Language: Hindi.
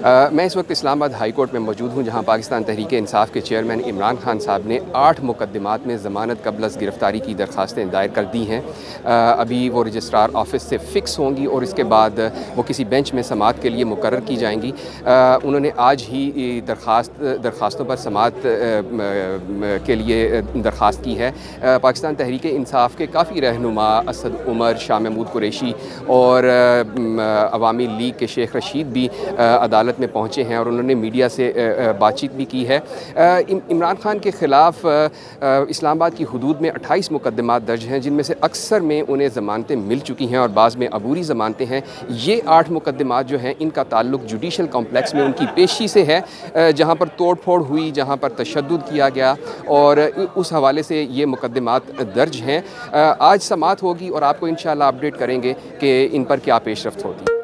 मैं इस वक्त इस्लामाबाद हाई कोर्ट में मौजूद हूँ, जहाँ पाकिस्तान तहरीक इंसाफ के चेयरमैन इमरान खान साहब ने 8 मुकदमात में ज़मानत कबल अज़ गिरफ़्तारी की दरख्वास्तें दायर कर दी हैं। अभी वो रजिस्ट्रार ऑफिस से फ़िक्स होंगी और इसके बाद वो किसी बेंच में समाअत के लिए मुकर्रर की जाएंगी। उन्होंने आज ही दरख्वास्तों पर समाअत के लिए दरख्वास्त की है। पाकिस्तान तहरीक इंसाफ के काफ़ी रहनुमा असद उमर, शाह महमूद कुरैशी और अवामी लीग के शेख रशीद भी अदालत में पहुँचे हैं और उन्होंने मीडिया से बातचीत भी की है। इमरान खान के ख़िलाफ़ इस्लामाबाद की हदूद में 28 मुकदमात दर्ज हैं, जिनमें से अक्सर में उन्हें ज़मानतें मिल चुकी हैं और बाज़ में अबूरी ज़मानतें हैं। ये 8 मुकदमात जो हैं, इनका ताल्लुक जुडिशल कॉम्प्लेक्स में उनकी पेशी से है, जहाँ पर तोड़ फोड़ हुई, जहाँ पर तशद्दुद किया गया, और उस हवाले से ये मुकदमात दर्ज हैं। आज समाअत होगी और आपको इंशाअल्लाह अपडेट करेंगे कि इन पर क्या पेशरफ्त होती है।